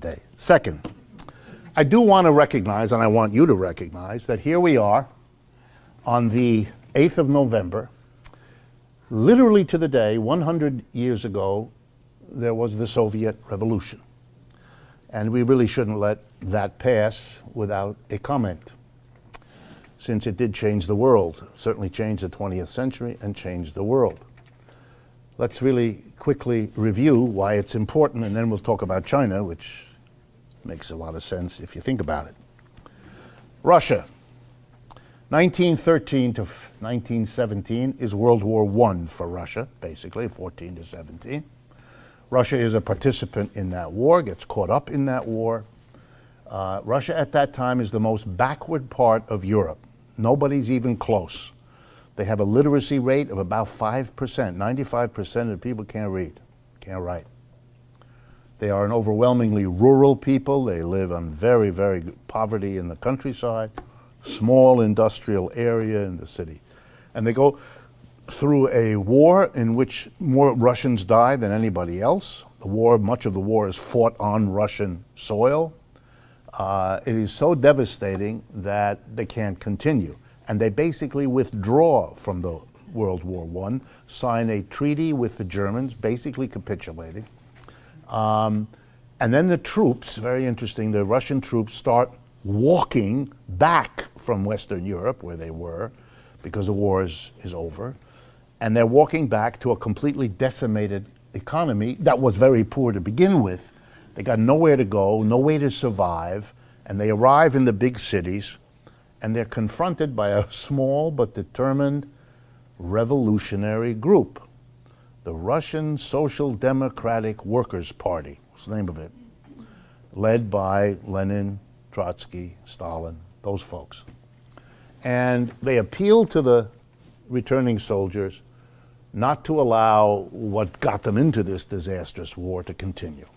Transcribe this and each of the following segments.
today. Second, I do want to recognize, and I want you to recognize, that here we are on the 8th of November, literally to the day, 100 years ago, there was the Soviet Revolution. And we really shouldn't let that pass without a comment, since it did change the world, certainly changed the 20th century and changed the world. Let's really quickly review why it's important, and then we'll talk about China, which makes a lot of sense if you think about it. Russia, 1913 to 1917 is World War I for Russia, basically, 14 to 17. Russia is a participant in that war, gets caught up in that war. Russia at that time is the most backward part of Europe. Nobody's even close. They have a literacy rate of about 5%. 95% of the people can't read, can't write. They are an overwhelmingly rural people. They live on very, very poverty in the countryside, small industrial area in the city. And they go through a war in which more Russians die than anybody else. The war, much of the war is fought on Russian soil. It is so devastating that they can't continue. And they basically withdraw from the World War I, sign a treaty with the Germans, basically capitulating. And then the troops, very interesting, the Russian troops start walking back from Western Europe, where they were, because the war is over. And they're walking back to a completely decimated economy that was very poor to begin with. They got nowhere to go, no way to survive, and they arrive in the big cities, and they're confronted by a small but determined revolutionary group, the Russian Social Democratic Workers' Party, what's the name of it, led by Lenin, Trotsky, Stalin, those folks. And they appeal to the returning soldiers not to allow what got them into this disastrous war to continue,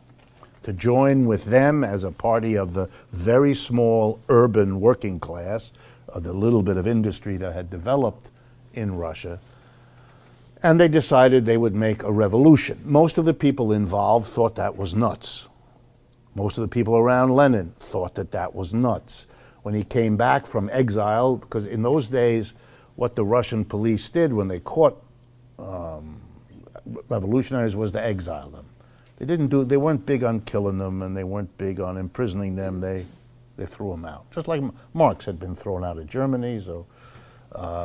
to join with them as a party of the very small urban working class, of the little bit of industry that had developed in Russia. And they decided they would make a revolution. Most of the people involved thought that was nuts. Most of the people around Lenin thought that that was nuts. When he came back from exile, because in those days, what the Russian police did when they caught revolutionaries was to exile them. They weren't big on killing them, and they weren't big on imprisoning them. They threw them out. Just like Marx had been thrown out of Germany, so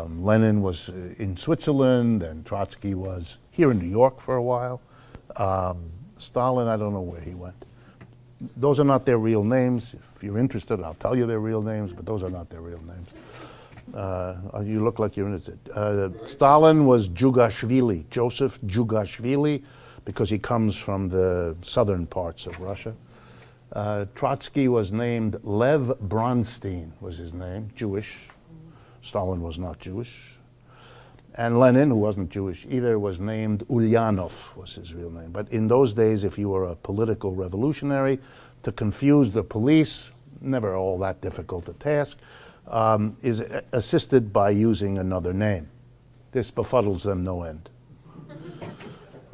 Lenin was in Switzerland, and Trotsky was here in New York for a while. Stalin, I don't know where he went. Those are not their real names. If you're interested, I'll tell you their real names, but those are not their real names. You look like you're interested. Stalin was Jugashvili, Joseph Jugashvili, because he comes from the southern parts of Russia. Trotsky was named Lev Bronstein, was his name, Jewish. Stalin was not Jewish. And Lenin, who wasn't Jewish either, was named Ulyanov, was his real name. But in those days, if you were a political revolutionary, to confuse the police, never all that difficult a task, is assisted by using another name. This befuddles them no end.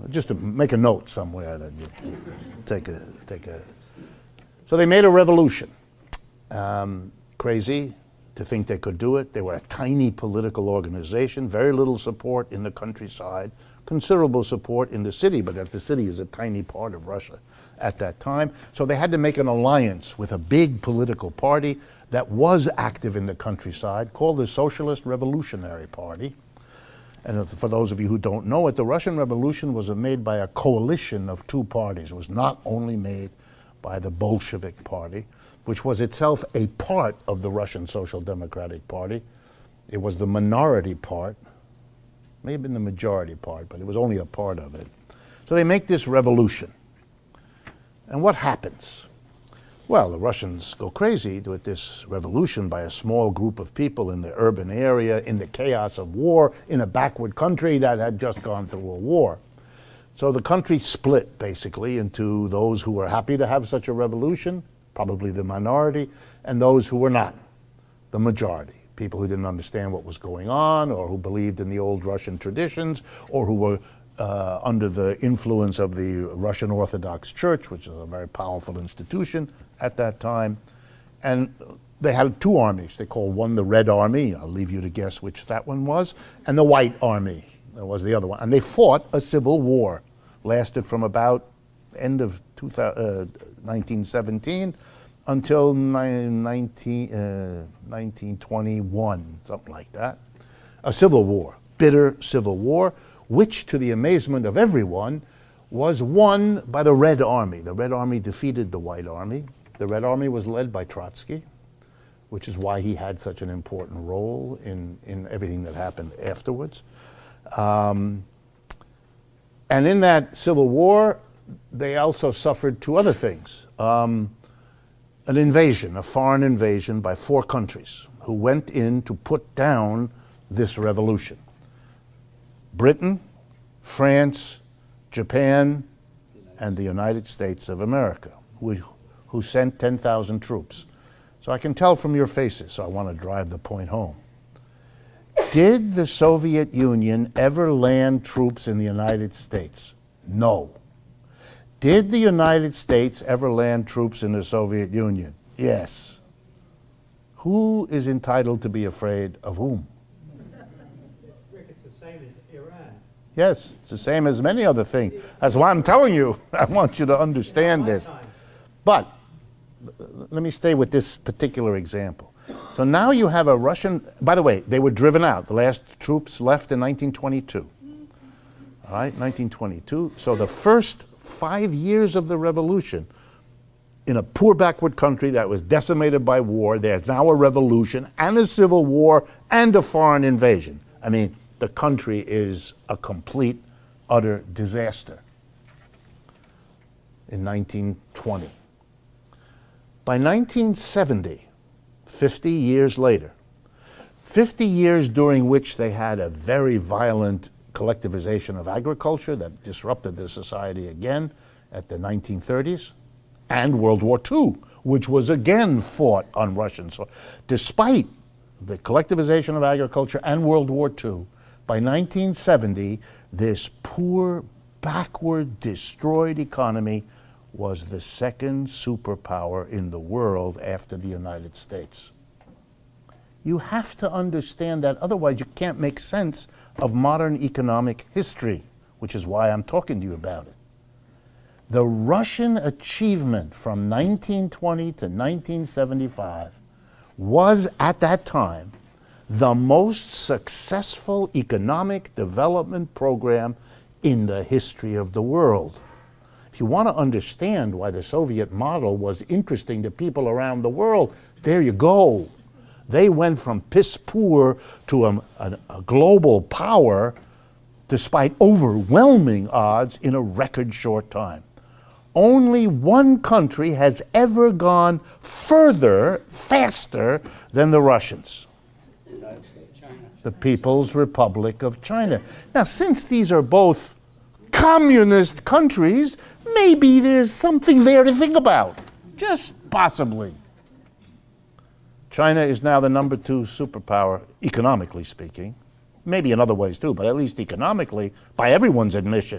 Just to make a note somewhere that you take a. So they made a revolution. Crazy to think they could do it. They were a tiny political organization, very little support in the countryside, considerable support in the city, but the city is a tiny part of Russia at that time. So they had to make an alliance with a big political party that was active in the countryside called the Socialist Revolutionary Party. And for those of you who don't know it, the Russian Revolution was made by a coalition of two parties. It was not only made by the Bolshevik Party, which was itself a part of the Russian Social Democratic Party. It was the minority part, may have been the majority part, but it was only a part of it. So they make this revolution. And what happens? Well, the Russians go crazy with this revolution by a small group of people in the urban area, in the chaos of war, in a backward country that had just gone through a war. So the country split, basically, into those who were happy to have such a revolution, probably the minority, and those who were not, the majority. People who didn't understand what was going on, or who believed in the old Russian traditions, or who were under the influence of the Russian Orthodox Church, which is a very powerful institution at that time. And they had two armies. They called one the Red Army. I'll leave you to guess which that one was. And the White Army was the other one. And they fought a civil war. Lasted from about end of 1917 until 1921, something like that. A civil war, bitter civil war, which, to the amazement of everyone, was won by the Red Army. The Red Army defeated the White Army. The Red Army was led by Trotsky, which is why he had such an important role in everything that happened afterwards. And in that civil war, they also suffered two other things. An invasion, a foreign invasion by four countries who went in to put down this revolution. Britain, France, Japan, and the United States of America, who sent 10,000 troops. So I can tell from your faces, so I want to drive the point home. Did the Soviet Union ever land troops in the United States? No. Did the United States ever land troops in the Soviet Union? Yes. Who is entitled to be afraid of whom? Rick, it's the same as Iran. Yes, it's the same as many other things. That's why I'm telling you. I want you to understand this. But let me stay with this particular example. So now you have a Russian, by the way, they were driven out. The last troops left in 1922. All right, 1922. So the first 5 years of the revolution, in a poor backward country that was decimated by war, there's now a revolution and a civil war and a foreign invasion. I mean, the country is a complete, utter disaster in 1920. By 1970, 50 years later, 50 years during which they had a very violent collectivization of agriculture that disrupted the society again at the 1930s, and World War II, which was again fought on Russian soil. Despite the collectivization of agriculture and World War II, by 1970, this poor, backward, destroyed economy was the second superpower in the world after the United States. You have to understand that, otherwise you can't make sense of modern economic history, which is why I'm talking to you about it. The Russian achievement from 1920 to 1975 was, at that time, the most successful economic development program in the history of the world. If you want to understand why the Soviet model was interesting to people around the world, there you go. They went from piss poor to a global power despite overwhelming odds in a record short time. Only one country has ever gone further, faster than the Russians. The People's Republic of China. Now, since these are both communist countries, maybe there's something there to think about. Just possibly. China is now the #2 superpower, economically speaking. Maybe in other ways too, but at least economically, by everyone's admission.